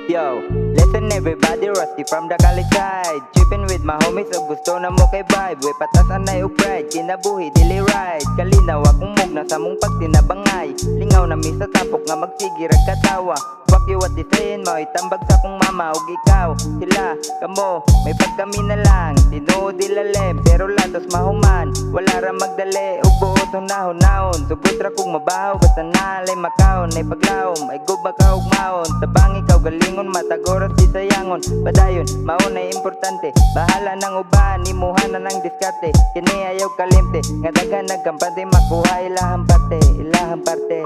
Yo, listen everybody, Rusty from the college side. Tripping with my homies, so gusto na mo kay vibe. Way patasan na yung pride, kinabuhi, dili ride. Kalinaw akong mug na sa mong pagtinabangay. Lingaw na mi sa tapok nga magsigirag katawa. Fuck you what they saying mo, itambag sa kong mama ug ikaw. Sila, kamo, may pagkami na lang. Tinuod dilalem, pero latos mahuman. Wala ra magdali, ug buot hunahon-nahon. Sugot ra kong mabaho, basta nalay makaon. Ay paglawom, ay gubag ka ug maon. Tabang ikaw galingon, matagoras di sayangon. Padayon, maon ay importante. Bahala ng uban, imuhan na ng diskarte. Kini ayaw kalimte, nga dagan nagkampante. Makuha ilahang parte, ilahang parte.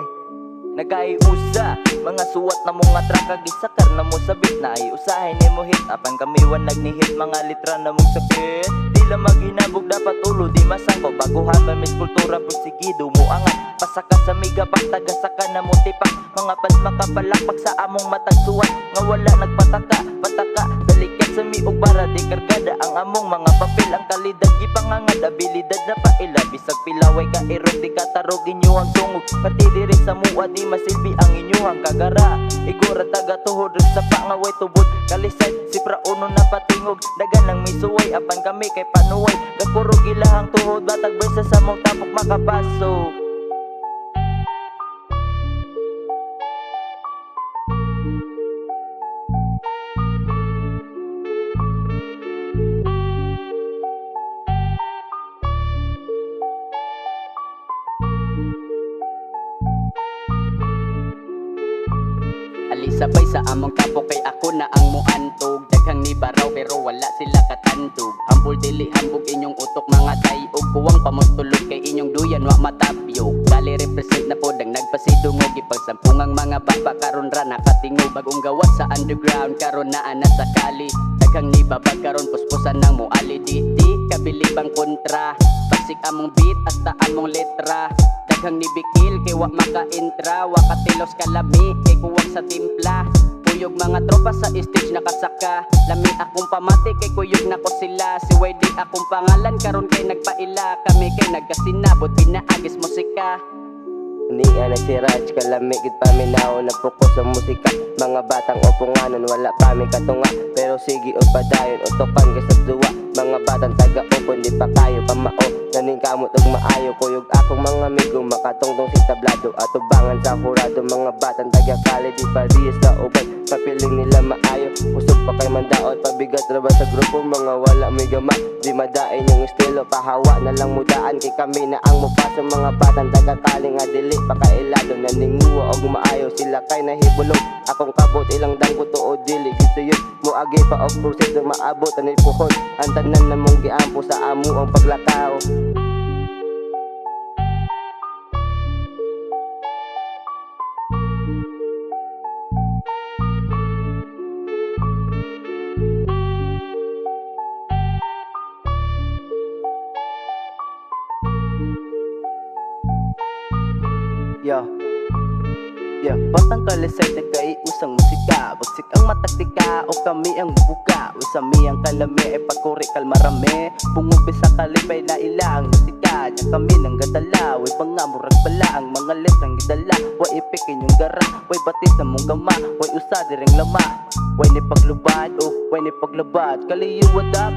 Nagaiusa, mga suwat na mga traka. Gisakar na mo sabit na ay usahin ni mo hit. Apan kamiwan nagnihit, mga litra na mong sakit. Di lang maghinabog, dapat ulo di masangko. Baguhan ba mis kultura, pagsigido mo angat. Pasaka sa miga, pagtagasaka na mo tipak. Mga pad makapalakpak sa among matagsuwat. Nga wala nagpataka, pataka. Dalikat sa miog bara, di kargada ang among mga papel. Ang kalidad, gipangangad, abilidad na paila. Bisag pilaway ka irog, di katarog inyuhang tungog. Pati diri sa muwa, di masilbi ang inyuhang kagara. Igura taga tuhod, sa pa nga way tubod. Kalisay, si prauno na patingog. Dagan ng misuway, apan kami kay panuway. Gagkurog ilahang tuhod, batag versa sa mong tapok makapasok. Alisabay sa among tapok kay ako na ang muantog. Daghang ni baraw pero wala sila katantog. Hambol dili hambog inyong utok mga tayog. Kuwang pamustulog kay inyong duyan wa matapyo. Dali represent na pod ang nagpasidungog. Ipagsampungang mga baba karon ra nakatingog. Bagong gawas sa underground karon naa na sa kali. Daghang ni babag karon puspusan nang muali. Di kabilibang kontra. Pagsik among beat hasta among letra. Daghang ni bikil kay wa maka-intra. Wa katilos kalami kay kuwang sa timpla. Kuyog mga tropa sa stage nakasaka. Lami akong pamati kay kuyog na ko sila. Si YD akong pangalan karon kay nagpaila. Kami kay nagkasinabot pinaagis musika. Niya na si Raj, kalami gid paminaw. Nagpokus sa musika, mga batang opunganon. Wala pa mi katunga, pero sige o padayon. Utokan ka sa duwa, mga batang taga-upon. Di pa kayo pamao, naning kamot og maayo. Kuyog akong mga amigo, makatungtong si tablado. At ubangan sa hurado, mga batang taga-kali. Di pa riyas sa uban, papiling nila maayo. Usog pa kay mandaot, pabigat ra ba sa grupo. Mga wala may gama, di madain yung estilo. Pahawa na lang mudaan, kay kami na ang mupasa. Mga batang taga-kali nga dili pakailado. Naninguwa og maayo, sila kay nahibulog. Akong kabot ilang dangko tuod dili gisuyod. Muagi pa og proseso maabot ani puhon. Ang tanan na mong giampo sa amo ang paglakaw. Yo, batang kalisay nagkaiusang musika. Bagsik ang mataktika o kami ang buka. Usami ang kalami ay pagkuri kalmarami. Bungubi sa kalipay na ilang musika. Nya kami nang gadala. Way pangamurag bala ang mga letrang gidala. Way ipikin yung gara. Way batis na mong gama. Way usa direng lama. Way ni paglubad way ni paglabad. Kaliyo what up?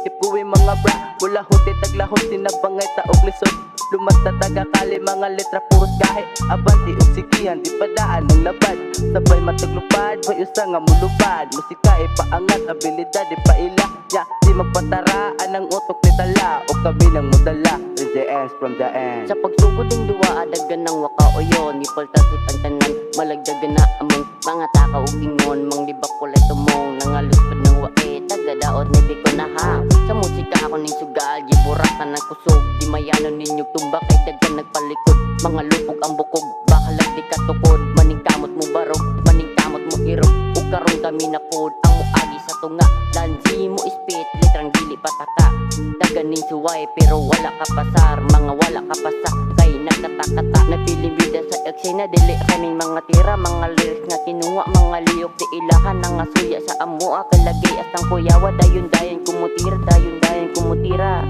Ipuwi mga bra. Wala huti taglahot sinabangay taog lisod. Lumasta taga-kali mga letra puros gahe. Abanti ug sigihan di padaan ng labad. Sabay mataglupad, way usa nga mulupad. Musika ay paangat, abilidad di paila. Ya, di magpataraan ang utok ni tala. O kami ng mudala, with the ends from the end. Sa pagsugod ng duwa, adagan ng wakaoyon. Ipaltasip ang tanan, malagdagan na among mga takaw ingon. Mang libak kulay tumong, nangaluspad ng wae. Tagadaot ni di ko na ha. Sa musika ako ning sugal, giburakan ng kusog. Di mayanon ninyong tumbak ay dagan nagpalikod. Mga lupog ang bukog, bakalag di katukod. Maning kamot mo barog, maning kamot mo irog. Ug karon kami na pod, ang muagi sa tunga. Lanji mo ispit, litrang dili pataka. Dagan ning suway pero wala ka pasar. Mga wala ka pasa, kay nagkatakata. Napiling bida sa eksena, dili kaming mga tira. Mga lyrics nga kinuha, mga liyok di ilahan. Nga suya sa amua, kalagay asang kuyawa. Dayon dayon kumutira, dayon dayon kumutira.